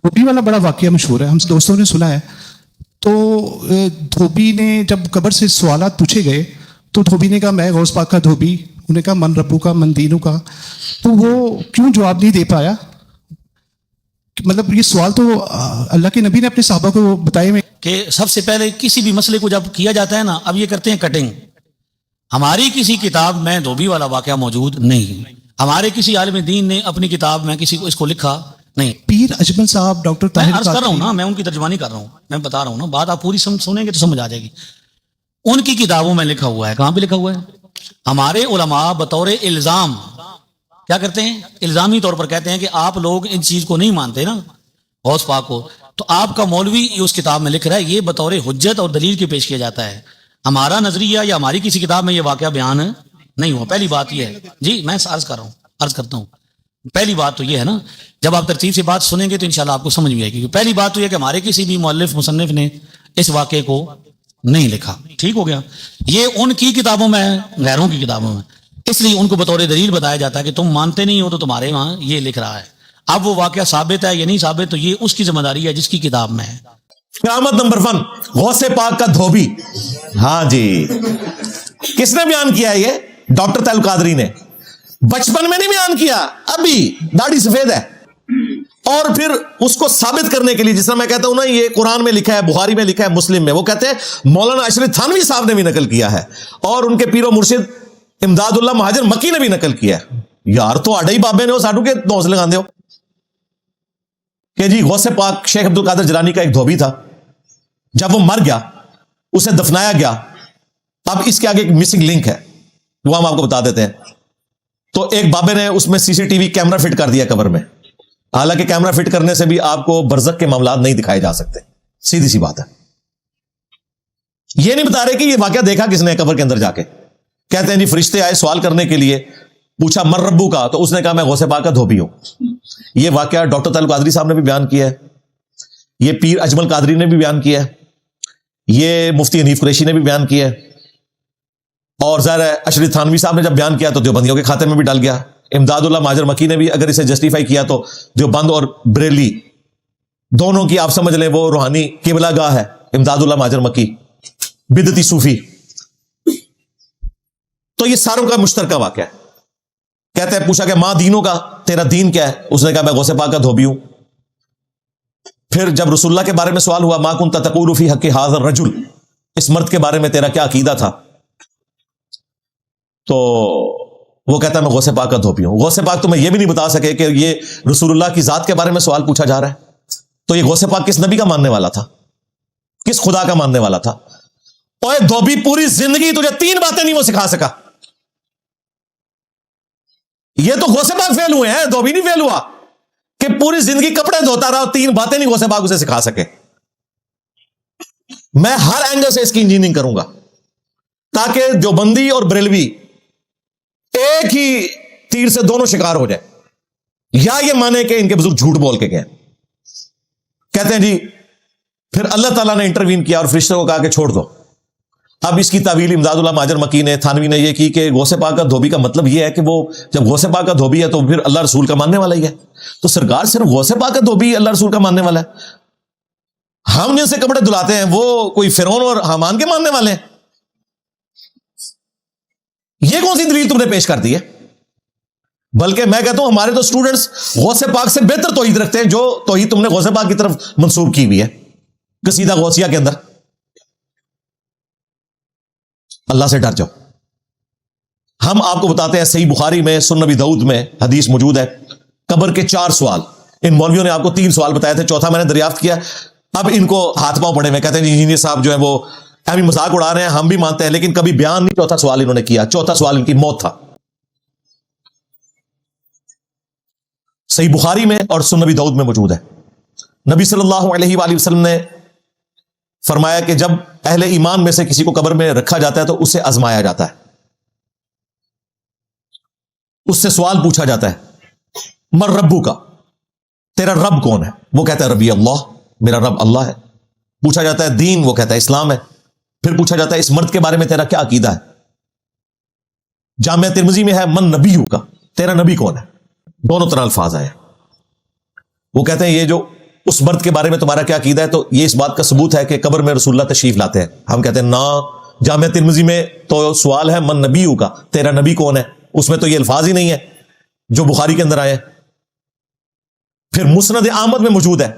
دھوبی والا بڑا واقعہ مشہور ہے، ہم دوستوں نے سنا ہے. تو دھوبی نے جب قبر سے سوالات پوچھے گئے تو دھوبی نے کہا میں غوث پاک کا دھوبی. انہوں نے کہا من ربو کا من دینو کا. تو وہ کیوں جواب نہیں دے پایا؟ مطلب یہ سوال تو اللہ کے نبی نے اپنے صحابہ کو بتائے ہوئے کہ سب سے پہلے کسی بھی مسئلے کو جب کیا جاتا ہے نا، اب یہ کرتے ہیں کٹنگ. ہماری کسی کتاب میں دھوبی والا واقعہ موجود نہیں، ہمارے کسی عالم دین نے اپنی کتاب میں کسی کو اس کو لکھا نہیں. پیر اجمل صاحب، ڈاکٹر میں طاہر عرض کر رہا ہوں نا، میں ان کی ترجمانی کر رہا ہوں، میں بتا رہا ہوں نا، بات آپ پوری سنیں گے تو سمجھ آ جائے گی. ان کی کتابوں میں لکھا ہوا ہے. کہاں پہ لکھا ہوا ہے؟ ہمارے علماء بطور الزام کیا کرتے ہیں؟ الزامی طور پر کہتے ہیں کہ آپ لوگ ان چیز کو نہیں مانتے نا، غوث پاک کو، تو آپ کا مولوی یہ اس کتاب میں لکھ رہا ہے، یہ بطور حجت اور دلیل کے پیش کیا جاتا ہے. ہمارا نظریہ یا ہماری کسی کتاب میں یہ واقعہ بیان نہیں ہوا. پہلی بات یہ ہے جی، میں عرض کرتا ہوں. پہلی بات تو یہ ہے نا، جب آپ ترتیب سے بات سنیں گے تو انشاءاللہ آپ کو سمجھ میں آئے گی. پہلی بات تو یہ کہ ہمارے کسی بھی مؤلف مصنف نے اس واقعے کو نہیں لکھا. ٹھیک ہو گیا؟ یہ ان کی کتابوں میں ہے، غیروں کی کتابوں میں، اس لیے ان کو بطور دلیل بتایا جاتا ہے کہ تم مانتے نہیں ہو تو تمہارے وہاں یہ لکھ رہا ہے. اب وہ واقعہ ثابت ہے یا نہیں ثابت، تو یہ اس کی ذمہ داری ہے جس کی کتاب میں ہے. کرامت نمبر 1، غوث پاک کا دھوبی. ہاں جی، کس نے بیان کیا ہے؟ یہ ڈاکٹر طاہر القادری نے. بچپن میں نہیں بیان کیا، ابھی داڑھی سفید ہے. اور پھر اس کو ثابت کرنے کے لیے، جس طرح میں کہتا ہوں نا، یہ قرآن میں لکھا ہے، بخاری میں لکھا ہے، مسلم میں، وہ کہتے ہیں مولانا اشرف تھانوی صاحب نے بھی نقل کیا ہے، اور ان کے پیر و مرشد امداد اللہ مہاجر مکی نے بھی نقل کیا ہے. یار تو آڈے ہی بابے نے وہ ساڈو کے نوز لگا دے ہو کہ جی غوث پاک شیخ عبد القادر جیلانی کا ایک دھوبی تھا. جب وہ مر گیا، اسے دفنایا گیا. اب اس کے آگے ایک مسنگ لنک ہے، وہ ہم آپ کو بتا دیتے ہیں. تو ایک بابے نے اس میں C T V camera fit کر دیا قبر میں. حالانکہ کیمرہ فٹ کرنے سے بھی آپ کو برزخ کے معاملات نہیں دکھائے جا سکتے، سیدھی سی بات ہے. یہ نہیں بتا رہے کہ یہ واقعہ دیکھا کس نے قبر کے اندر جا کے. کہتے ہیں جی فرشتے آئے سوال کرنے کے لیے، پوچھا مر ربو کا، تو اس نے کہا میں غوث پاک کا دھوبی ہوں. یہ واقعہ ڈاکٹر طاہر القادری صاحب نے بھی بیان کیا ہے، یہ پیر اجمل قادری نے بھی بیان کیا ہے، یہ مفتی حنیف قریشی نے بھی بیان کیا ہے، اور ظاہر ہے اشرف تھانوی صاحب نے جب بیان کیا تو دیوبندیوں کے کھاتے میں بھی ڈال گیا. امداد اللہ مہاجر مکی نے بھی اگر اسے جسٹیفائی کیا تو دیوبند اور بریلی دونوں کی آپ سمجھ لیں وہ روحانی قبلہ گاہ ہے. امداد اللہ مہاجر مکی بدعتی صوفی، تو یہ ساروں کا مشترکہ واقعہ ہے. کہتے ہیں پوچھا کہ ماں دینوں کا، تیرا دین کیا ہے؟ اس نے کہا میں غوث پاک کا دھوبی ہوں. پھر جب رسول اللہ کے بارے میں سوال ہوا، ما کنت تقول فی حق ھذا الرجل، اس مرد کے بارے میں تیرا کیا عقیدہ تھا؟ تو وہ کہتا ہے میں غوث پاک کا دھوبی ہوں. غوث پاک تمہیں یہ بھی نہیں بتا سکے کہ یہ رسول اللہ کی ذات کے بارے میں سوال پوچھا جا رہا ہے. تو یہ غوث پاک کس نبی کا ماننے والا تھا؟ کس خدا کا ماننے والا تھا؟ اوے دھوبی، پوری زندگی تجھے 3 باتیں نہیں وہ سکھا سکا. یہ تو غوث پاک فیل ہوئے ہیں، دھوبی نہیں فیل ہوا کہ پوری زندگی کپڑے دھوتا رہا اور 3 باتیں نہیں غوث پاک اسے سکھا سکے. میں ہر اینگل سے اس کی انجینئرنگ کروں گا تاکہ دیوبندی اور بریلوی ایک ہی تیر سے دونوں شکار ہو جائے، یا یہ مانے کہ ان کے بزرگ جھوٹ بول کے گئے. کہتے ہیں جی پھر اللہ تعالیٰ نے انٹروین کیا اور فرشتوں کو کہا کہ چھوڑ دو. اب اس کی تعویل امداد اللہ مہاجر مکی نے، تھانوی نے یہ کی کہ غوث پاک کا دھوبی کا مطلب یہ ہے کہ وہ جب غوث پاک کا دھوبی ہے تو پھر اللہ رسول کا ماننے والا ہی ہے. تو سرکار صرف غوث پاک کا دھوبی اللہ رسول کا ماننے والا ہے، ہم جن سے کپڑے دھلاتے ہیں وہ کوئی فرعون اور حامان کے ماننے والے ہیں؟ یہ کون سی دلیل تم نے پیش کر دی ہے؟ بلکہ میں کہتا ہوں ہمارے تو اسٹوڈنٹس غوث پاک سے بہتر توحید رکھتے ہیں جو توحید تم نے غوث پاک کی طرف منسوب کی ہوئی ہے قصیدہ غوثیہ کے اندر. اللہ سے ڈر جاؤ. ہم آپ کو بتاتے ہیں صحیح بخاری میں، سنن نبی داؤد میں حدیث موجود ہے، قبر کے 4 سوال. ان مولویوں نے آپ کو 3 سوال بتائے تھے، چوتھا میں نے دریافت کیا. اب ان کو ہاتھ پاؤں پڑے ہوئے، کہتے ہیں انجینئر صاحب جو ہے وہ ہمیں مذاق اڑا رہے ہیں، ہم بھی مانتے ہیں، لیکن کبھی بیان نہیں چوتھا سوال انہوں نے کیا. چوتھا سوال ان کی موت تھا. صحیح بخاری میں اور سنن نبی داؤد میں موجود ہے. نبی صلی اللہ علیہ وآلہ وسلم نے فرمایا کہ جب اہل ایمان میں سے کسی کو قبر میں رکھا جاتا ہے تو اسے آزمایا جاتا ہے، اس سے سوال پوچھا جاتا ہے مر ربو کا، تیرا رب کون ہے؟ وہ کہتا ہے ربی اللہ، میرا رب اللہ ہے. پوچھا جاتا ہے دین، وہ کہتا ہے اسلام ہے. پھر پوچھا جاتا ہے اس مرد کے بارے میں تیرا کیا عقیدہ ہے؟ جامعہ ترمذی میں ہے من نبیو کا، تیرا نبی کون ہے؟ دونوں طرح الفاظ آئے. وہ کہتے ہیں یہ جو اس مرد کے بارے میں تمہارا کیا عقیدہ ہے؟ تو یہ اس بات کا ثبوت ہے کہ قبر میں رسول اللہ تشریف لاتے ہیں. ہم کہتے ہیں نا. جامعہ ترمذی میں تو سوال ہے من نبیو کا، تیرا نبی کون ہے؟ اس میں تو یہ الفاظ ہی نہیں ہے جو بخاری کے اندر آئے ہیں. پھر مسند احمد میں موجود ہے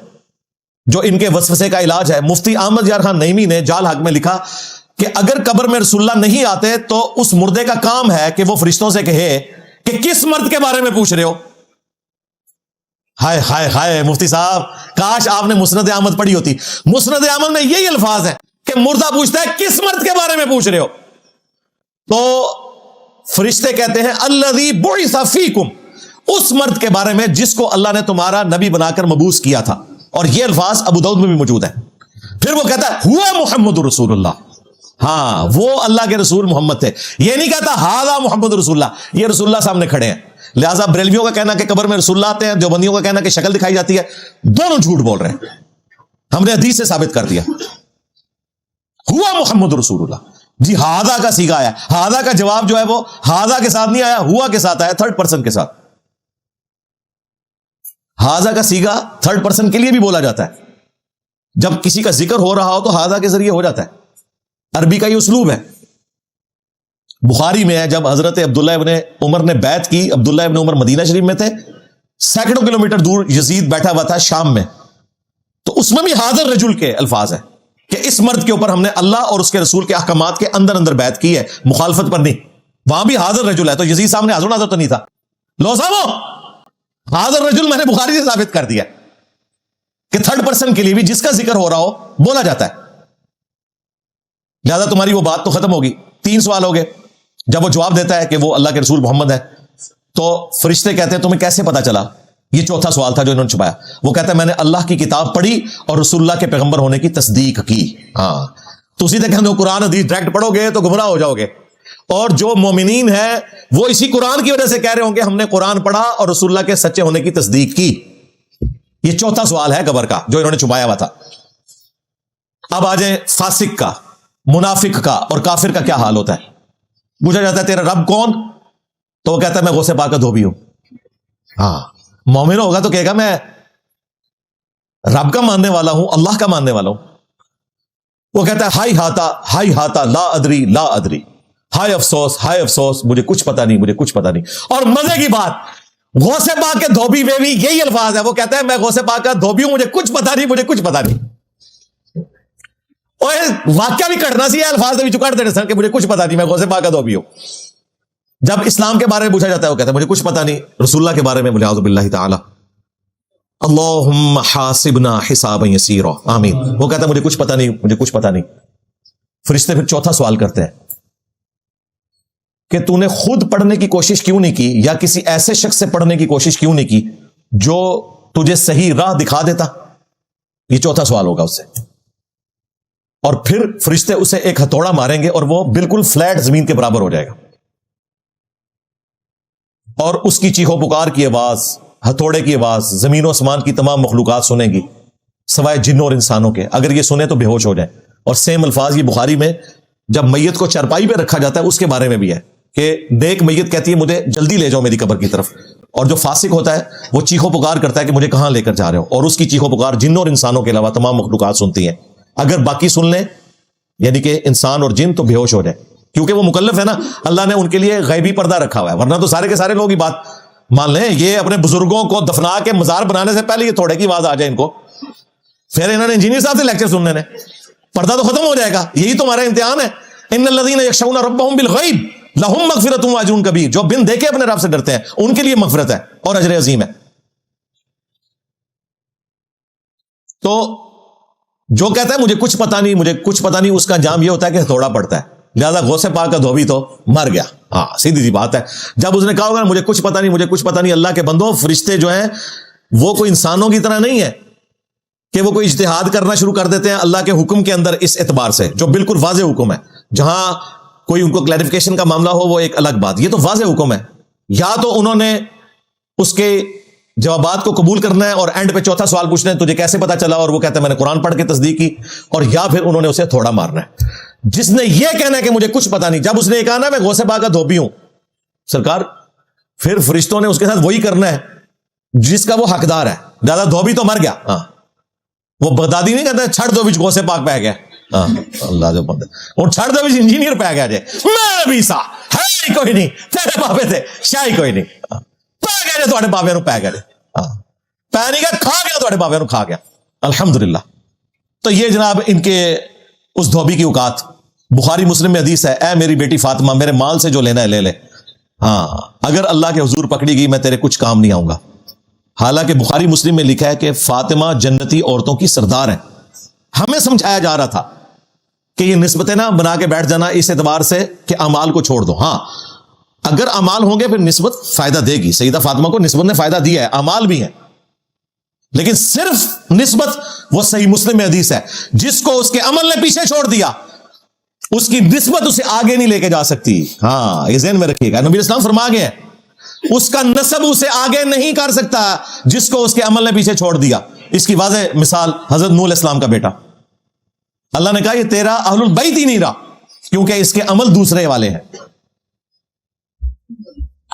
جو ان کے وسوسے کا علاج ہے. مفتی احمد یار خان نعیمی نے جال حق میں لکھا کہ اگر قبر میں رسول اللہ نہیں آتے تو اس مردے کا کام ہے کہ وہ فرشتوں سے کہے کہ کس مرد کے بارے میں پوچھ رہے ہو. ہائے ہائے ہائے مفتی صاحب، کاش آپ نے مسند احمد پڑھی ہوتی. مسند احمد میں یہی الفاظ ہے کہ مردہ پوچھتا ہے کس مرد کے بارے میں پوچھ رہے ہو. تو فرشتے کہتے ہیں الذی بعث فیکم، اس مرد کے بارے میں جس کو اللہ نے تمہارا نبی بنا کر مبعوث کیا تھا. اور یہ الفاظ ابو داؤد میں بھی موجود ہے. پھر وہ کہتا ہے ہوا محمد رسول اللہ، ہاں وہ اللہ کے رسول محمد تھے. یہ نہیں کہتا ہاذا محمد رسول اللہ، یہ رسول اللہ سامنے کھڑے ہیں. لہذا بریلویوں کا کہنا کہ قبر میں رسول اللہ آتے ہیں، دیوبندیوں کا کہنا کہ شکل دکھائی جاتی ہے، دونوں جھوٹ بول رہے ہیں. ہم نے حدیث سے ثابت کر دیا ہوا محمد رسول اللہ. جی ہاذا کا صیغہ آیا، ہاذا کا جواب جو ہے وہ ہاذا کے ساتھ نہیں آیا، ہوا کے ساتھ آیا، تھرڈ پرسن کے ساتھ. ہاذا کا صیغہ تھرڈ پرسن کے لیے بھی بولا جاتا ہے. جب کسی کا ذکر ہو رہا ہو تو ہاذا کے ذریعے ہو جاتا ہے. عربی کا یہ اسلوب ہے. بخاری میں ہے جب حضرت عبداللہ ابن عمر نے بیعت کی، عبداللہ ابن عمر مدینہ شریف میں تھے، سینکڑوں کلومیٹر دور یزید بیٹھا ہوا تھا شام میں، تو اس میں بھی حاضر رجل کے الفاظ ہیں کہ اس مرد کے اوپر ہم نے اللہ اور اس کے رسول کے احکامات کے اندر اندر بیعت کی ہے، مخالفت پر نہیں. وہاں بھی حاضر رجل ہے. تو یزید سامنے حاضر ناظر تو نہیں تھا. لو صاحب حاضر رجل میں نے بخاری سے ثابت کر دیا کہ تھرڈ پرسن کے لیے بھی جس کا ذکر ہو رہا ہو بولا جاتا ہے. لہذا تمہاری وہ بات تو ختم ہوگی. 3 سوال ہو گئے. جب وہ جواب دیتا ہے کہ وہ اللہ کے رسول محمد ہے تو فرشتے کہتے ہیں تمہیں کیسے پتا چلا؟ یہ چوتھا سوال تھا جو انہوں نے چھپایا. وہ کہتا ہے میں نے اللہ کی کتاب پڑھی اور رسول اللہ کے پیغمبر ہونے کی تصدیق کی. ہاں تو اسی طرح کہ قرآن حدیث ڈائریکٹ پڑھو گے تو گمراہ ہو جاؤ گے. اور جو مومنین ہیں وہ اسی قرآن کی وجہ سے کہہ رہے ہوں گے ہم نے قرآن پڑھا اور رسول اللہ کے سچے ہونے کی تصدیق کی. یہ چوتھا سوال ہے قبر کا جو انہوں نے چھپایا ہوا تھا. اب آ جائیں فاسق کا، منافق کا اور کافر کا کیا حال ہوتا ہے. پوچھا جاتا ہے تیرا رب کون؟ تو وہ کہتا ہے میں غوث پاک کا دھوبی ہوں. ہاں مومن ہوگا تو کہے گا میں رب کا ماننے والا ہوں، اللہ کا ماننے والا ہوں. وہ کہتا ہے ہائی ہاتا لا ادری لا ادری، ہائے افسوس مجھے کچھ پتا نہیں. اور مزے کی بات غوث پاک کے دھوبی میں بھی یہی الفاظ ہے. وہ کہتا ہے میں غوث پاک کا دھوبی ہوں، مجھے کچھ پتا نہیں. اور واقعہ بھی کٹنا سی ہے، الفاظ سے بھی چکاڑ دینے سن کہ مجھے کچھ پتا نہیں، میں غوث پاک کا دھوبی ہوں. جب اسلام کے بارے میں پوچھا جاتا ہے وہ کہتا ہے مجھے کچھ پتا نہیں. رسول اللہ کے بارے میں اعوذ باللہ تعالی اللہم حاسبنا حسابا یسیرا آمین، وہ کہتا ہے مجھے کچھ پتا نہیں. فرشتے پھر چوتھا سوال کرتے ہیں کہ تو نے خود پڑھنے کی کوشش کیوں نہیں کی یا کسی ایسے شخص سے پڑھنے کی کوشش کیوں نہیں کی جو تجھے صحیح راہ دکھا دیتا. یہ چوتھا سوال ہوگا اس سے. اور پھر فرشتے اسے ایک ہتھوڑا ماریں گے اور وہ بالکل فلیٹ زمین کے برابر ہو جائے گا. اور اس کی چیخو پکار کی آواز، ہتھوڑے کی آواز زمین و آسمان کی تمام مخلوقات سنیں گی سوائے جنوں اور انسانوں کے. اگر یہ سنیں تو بے ہوش ہو جائیں. اور سیم الفاظ یہ بخاری میں جب میت کو چارپائی پہ رکھا جاتا ہے اس کے بارے میں بھی ہے کہ دیکھ میت کہتی ہے مجھے جلدی لے جاؤ میری قبر کی طرف. اور جو فاسق ہوتا ہے وہ چیخو پکار کرتا ہے کہ مجھے کہاں لے کر جا رہے ہو. اور اس کی چیخو پکار جنوں اور انسانوں کے علاوہ تمام مخلوقات سنتی ہیں. اگر باقی سن لیں یعنی کہ انسان اور جن تو بے ہوش ہو جائے، کیونکہ وہ مکلف ہے نا. اللہ نے ان کے لیے غیبی پردہ رکھا ہوا ہے، ورنہ تو سارے کے سارے لوگ ہی بات مان لیں. یہ اپنے بزرگوں کو دفنا کے مزار بنانے سے پہلے یہ تھوڑے کی آواز آ جائے ان کو، پھر انہوں نے انجینئر صاحب سے لیکچر سننے نے، پردہ تو ختم ہو جائے گا. یہی تو ہمارا امتحان ہے. ان الذین یخشون ربهم بالغیب لہم مغفرۃ واجر کبیر، جو بن دیکھے اپنے رب سے ڈرتے ہیں ان کے لیے مغفرت ہے اور اجر عظیم ہے. تو جو کہتا ہے مجھے کچھ پتا نہیں اس کا انجام یہ ہوتا ہے کہ ہتھوڑا پڑتا ہے. لہذا غوث پاک کا دھوبی تو مر گیا. ہاں سیدھی سی بات ہے. جب اس نے کہا ہوگا مجھے کچھ پتا نہیں، اللہ کے بندوں فرشتے جو ہیں وہ کوئی انسانوں کی طرح نہیں ہے کہ وہ کوئی اجتہاد کرنا شروع کر دیتے ہیں اللہ کے حکم کے اندر. اس اعتبار سے جو بالکل واضح حکم ہے، جہاں کوئی ان کو کلیریفیکیشن کا معاملہ ہو وہ ایک الگ بات. یہ تو واضح حکم ہے. یا تو انہوں نے اس کے جوابات کو قبول کرنا ہے اور اینڈ پہ چوتھا سوال پوچھنا ہے تجھے کیسے پتا چلا، اور وہ کہتا ہے میں نے قرآن پڑھ کے تصدیق کی. اور یا پھر انہوں نے اسے تھوڑا مارنا ہے. جس نے یہ کہنا ہے کہ مجھے کچھ پتا نہیں، جب اس نے یہ کہا نا میں غوث پاک کا دھوبی ہوں سرکار، پھر فرشتوں نے اس کے ساتھ وہی کرنا ہے جس کا وہ حقدار ہے. زیادہ دھوبی تو مر گیا. ہاں وہ بغدادی نہیں کہتے چھڑ دو بچ غوث پاک پہ گیا. ہاں اللہ جو بندے اور چھڑ دو بچ انجینئر پہ گیا جے میں بھی سا ہے ہی کوئی نہیں تیرے بابے تھے شاہی کوئی نہیں پہ گیا جے تھوڑے بابے نو پہ گیا جے پہ نہیں گیا کھا گیا تھوڑے بابے نو کھا گیا الحمدللہ. تو یہ جناب ان کے اس دھوبی کی اوقات. بخاری مسلم میں حدیث ہے اے میری بیٹی فاطمہ میرے مال سے جو لینا ہے لے لے ہاں اگر اللہ کے حضور پکڑی گئی میں تیرے کچھ کام نہیں آؤں گا. حالانکہ بخاری مسلم میں لکھا ہے کہ فاطمہ جنتی عورتوں کی سردار ہیں. ہمیں سمجھایا جا رہا تھا کہ یہ نسبتیں نہ بنا کے بیٹھ جانا اس اعتبار سے کہ اعمال کو چھوڑ دو. ہاں اگر اعمال ہوں گے پھر نسبت فائدہ دے گی. سیدہ فاطمہ کو نسبت نے فائدہ دیا ہے اعمال بھی ہیں لیکن صرف نسبت وہ صحیح مسلم میں حدیث ہے جس کو اس کے عمل نے پیچھے چھوڑ دیا اس کی نسبت اسے آگے نہیں لے کے جا سکتی. ہاں یہ ذہن میں رکھیے گا. نبی اسلام فرما گئے ہیں اس کا نسب اسے آگے نہیں کر سکتا جس کو اس کے عمل نے پیچھے چھوڑ دیا. اس کی واضح مثال حضرت نوح علیہ السلام کا بیٹا. اللہ نے کہا یہ تیرا اہل البیت ہی نہیں رہا کیونکہ اس کے عمل دوسرے والے ہیں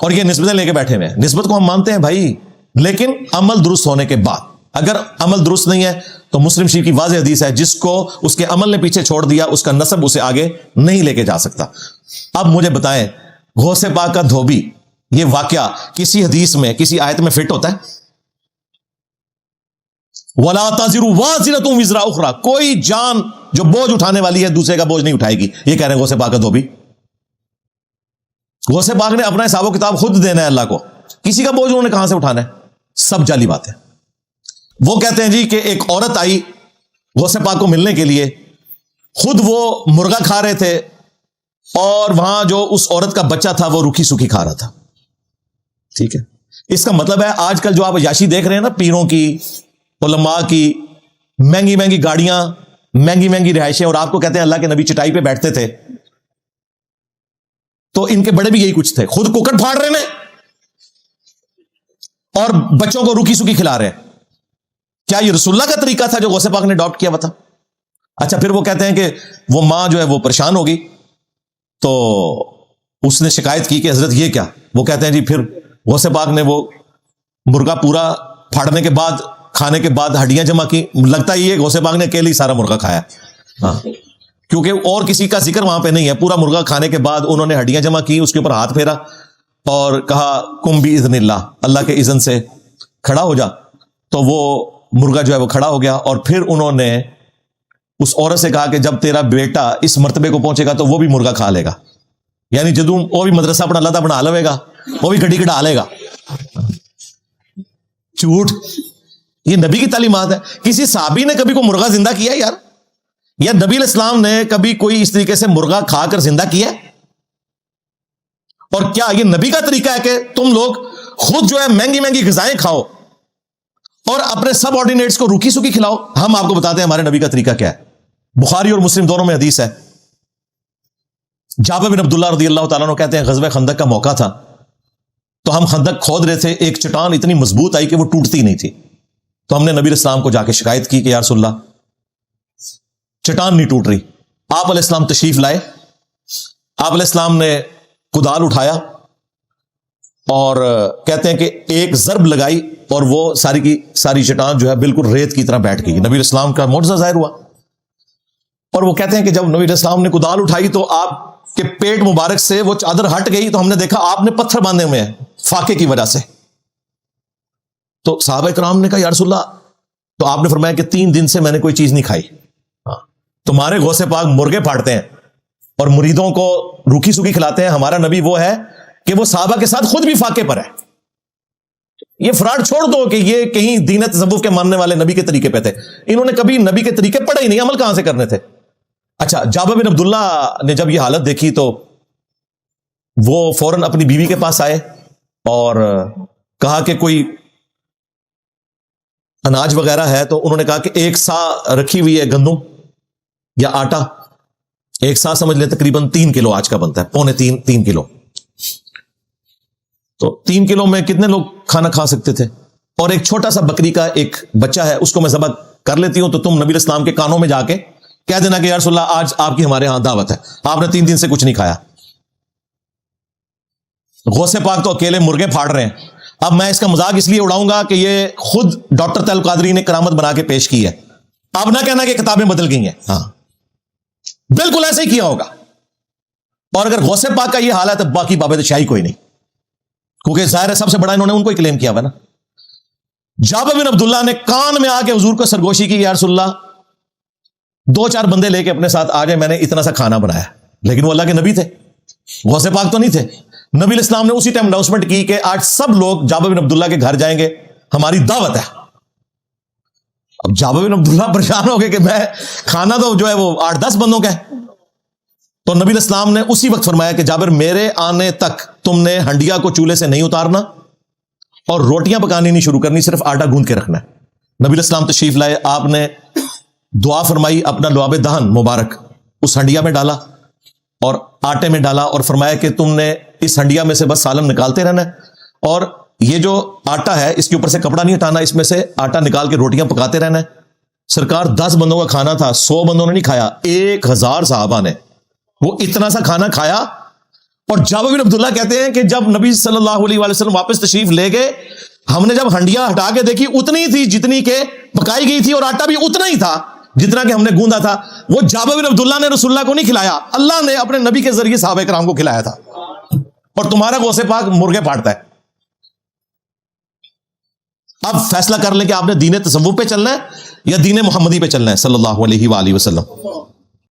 اور یہ نسبتیں لے کے بیٹھے ہوئے ہیں. نسبت کو ہم مانتے ہیں بھائی لیکن عمل درست ہونے کے بعد. اگر عمل درست نہیں ہے تو مسلم شریف کی واضح حدیث ہے جس کو اس کے عمل نے پیچھے چھوڑ دیا اس کا نسب اسے آگے نہیں لے کے جا سکتا. اب مجھے بتائیں غوث پاک کا دھوبی یہ واقعہ کسی حدیث میں کسی آیت میں فٹ ہوتا ہے؟ وَلَا تَزِرُ وَازِرَةٌ وِزْرَ أُخْرَى کوئی جان جو بوجھ اٹھانے والی ہے دوسرے کا بوجھ نہیں اٹھائے گی. یہ کہہ رہے ہیں غوث پاک کا دھوبی. غوث پاک نے اپنا حساب و کتاب خود دینا ہے اللہ کو. کسی کا بوجھ انہوں نے کہاں سے اٹھانا ہے؟ سب جعلی بات ہے. وہ کہتے ہیں جی کہ ایک عورت آئی غوث پاک کو ملنے کے لیے خود وہ مرغا کھا رہے تھے اور وہاں جو اس عورت کا بچہ تھا وہ روکھی سوکھی کھا رہا تھا. ٹھیک ہے اس کا مطلب ہے آج کل جو آپ عیاشی دیکھ رہے ہیں نا پیروں کی علماء کی مہنگی مہنگی گاڑیاں مہنگی مہنگی رہائشیں اور آپ کو کہتے ہیں اللہ کے نبی چٹائی پہ بیٹھتے تھے تو ان کے بڑے بھی یہی کچھ تھے. خود ککڑ پھاڑ رہے ہیں اور بچوں کو روکھی سوکھی کھلا رہے ہیں. کیا یہ رسول اللہ کا طریقہ تھا جو غوث پاک نے اڈاپٹ کیا ہوا تھا؟ اچھا پھر وہ کہتے ہیں کہ وہ ماں جو ہے وہ پریشان ہوگی تو اس نے شکایت کی کہ حضرت یہ کیا. وہ کہتے ہیں جی پھر غوث پاک نے وہ مرغا پورا پھاڑنے کے بعد کھانے کے بعد ہڈیاں جمع کی. لگتا ہی ہے غوث پاک نے اکیلے ہی سارا مرغا کھایا. ہاں کیونکہ اور کسی کا ذکر وہاں پہ نہیں ہے. پورا مرغا کھانے کے بعد انہوں نے ہڈیاں جمع کی اس کے اوپر ہاتھ پھیرا اور کہا کم بھی اذن اللہ کے اذن سے کھڑا ہو جا. تو وہ مرغا جو ہے وہ کھڑا ہو گیا اور پھر انہوں نے اس عورت سے کہا کہ جب تیرا بیٹا اس مرتبے کو پہنچے گا تو وہ بھی مرغا کھا لے گا. یعنی جدوں وہ بھی مدرسہ اپنا اللہ بنا لے گا وہ بھی گڈی کٹا لے گا. جھوٹ. یہ نبی کی تعلیمات ہے. کسی صحابی نے کبھی کوئی مرغا زندہ کیا ہے یار؟ یا نبی علیہ السلام نے کبھی کوئی اس طریقے سے مرغا کھا کر زندہ کیا ہے؟ اور کیا یہ نبی کا طریقہ ہے کہ تم لوگ خود جو ہے مہنگی مہنگی غذائیں کھاؤ اور اپنے سب آرڈینیٹس کو روکی سوکی کھلاؤ؟ ہم آپ کو بتاتے ہیں ہمارے نبی کا طریقہ کیا ہے. بخاری اور مسلم دونوں میں حدیث ہے. جابر بن عبداللہ رضی اللہ تعالیٰ عنہ کہتے ہیں غزوہ خندق کا موقع تھا تو ہم خندق کھود رہے تھے. ایک چٹان اتنی مضبوط آئی کہ وہ ٹوٹتی نہیں تھی تو ہم نے نبی علیہ السلام کو جا کے شکایت کی کہ یا رسول اللہ چٹان نہیں ٹوٹ رہی. آپ علیہ السلام تشریف لائے. آپ علیہ السلام نے کدال اٹھایا اور کہتے ہیں کہ ایک ضرب لگائی اور وہ ساری کی ساری چٹان جو ہے بالکل ریت کی طرح بیٹھ گئی. نبی علیہ السلام کا معجزہ ظاہر ہوا. اور وہ کہتے ہیں کہ جب نبی علیہ السلام نے کدال اٹھائی تو آپ کے پیٹ مبارک سے وہ چادر ہٹ گئی تو ہم نے دیکھا آپ نے پتھر باندھے ہوئے ہیں فاقے کی وجہ سے. تو صحابہ کرام نے کہا یا رسول اللہ تو آپ نے فرمایا کہ 3 دن سے میں نے کوئی چیز نہیں کھائی. تمہارے غوث پاک مرغے پھاڑتے ہیں اور مریدوں کو روکھی سوکھی کھلاتے ہیں. ہمارا نبی وہ ہے کہ وہ صحابہ کے ساتھ خود بھی فاقے پر ہے. یہ فراڈ چھوڑ دو کہ یہ کہیں دین تصوف کے ماننے والے نبی کے طریقے پہ تھے. انہوں نے کبھی نبی کے طریقے پڑھے ہی نہیں. عمل کہاں سے کرنے تھے؟ اچھا جابر بن عبداللہ نے جب یہ حالت دیکھی تو وہ فوراً اپنی بیوی کے پاس آئے اور کہا کہ کوئی اناج وغیرہ ہے. تو انہوں نے کہا کہ 1 سا رکھی ہوئی ہے گندم یا آٹا. 1 سا سمجھ لیں تقریباً 3 کلو آج کا بنتا ہے. پونے 3 کلو. تو 3 کلو میں کتنے لوگ کھانا کھا سکتے تھے؟ اور ایک چھوٹا سا بکری کا ایک بچہ ہے اس کو میں ذبح کر لیتی ہوں تو تم نبی علیہ السلام کے کانوں میں جا کے کہہ دینا کہ یا رسول اللہ آج آپ کی ہمارے ہاں دعوت ہے. آپ نے 3 دن سے کچھ نہیں کھایا. غوث پاک تو اکیلے مرغے پھاڑ رہے ہیں. اب میں اس کا مذاق اس لیے اڑاؤں گا کہ یہ خود ڈاکٹر تیل قادری نے کرامت بنا کے پیش کی ہے. اب نہ کہنا کہ کتابیں بدل گئی ہیں. ہاں بالکل ایسے ہی کیا ہوگا. اور اگر غوث پاک کا یہ حال ہے تو باقی بابے شاہی کوئی نہیں, کیونکہ ظاہر ہے سب سے بڑا انہوں نے ان کو ہی کلیم کیا ہوا نا. جابر بن عبداللہ نے کان میں آ کے حضور کو سرگوشی کی, یا رسول اللہ 2-4 بندے لے کے اپنے ساتھ آ جائے, میں نے اتنا سا کھانا بنایا. لیکن وہ اللہ کے نبی تھے, غوث پاک تو نہیں تھے. نبی علیہ السلام نے اسی ٹائم اناؤنسمنٹ کی کہ آج سب لوگ جابر بن عبداللہ کے گھر جائیں گے, ہماری دعوت ہے. اب جابر بن عبداللہ پریشان ہو گئے کہ میں کھانا تو جو ہے وہ 8-10 بندوں کا ہے. تو نبی علیہ السلام نے اسی وقت فرمایا کہ جابر میرے آنے تک تم نے ہنڈیا کو چولہے سے نہیں اتارنا اور روٹیاں پکانی نہیں شروع کرنی, صرف آٹا گوندھ کے رکھنا ہے. نبی علیہ السلام تشریف لائے, آپ نے دعا فرمائی, اپنا لعاب دہن مبارک اس ہنڈیا میں ڈالا اور آٹے میں ڈالا اور فرمایا کہ تم نے اس ہنڈیا میں سے بس سالن نکالتے رہنا ہے, اور یہ جو آٹا ہے اس کے اوپر سے کپڑا نہیں ہٹانا, اس میں سے آٹا نکال کے روٹیاں پکاتے رہنا ہے. سرکار 10 بندوں کا کھانا تھا, 100 بندوں نے نہیں کھایا, 1000 صحابہ نے وہ اتنا سا کھانا کھایا. اور جابر بن عبداللہ کہتے ہیں کہ جب نبی صلی اللہ علیہ وسلم واپس تشریف لے گئے, ہم نے جب ہنڈیاں ہٹا کے دیکھی اتنی تھی جتنی کہ پکائی گئی تھی, اور آٹا بھی اتنا ہی تھا جتنا کہ ہم نے گوندا تھا. وہ جابر بن عبداللہ نے رسول اللہ کو نہیں کھلایا, اللہ نے اپنے نبی کے ذریعے صحابہ کرام کو کھلایا تھا. اور تمہارا غوث پاک مرغے پھاڑتا ہے. اب فیصلہ کر لیں کہ آپ نے دین تصوف پہ چلنا ہے یا دین محمدی پہ چلنا ہے صلی اللہ علیہ وآلہ وسلم.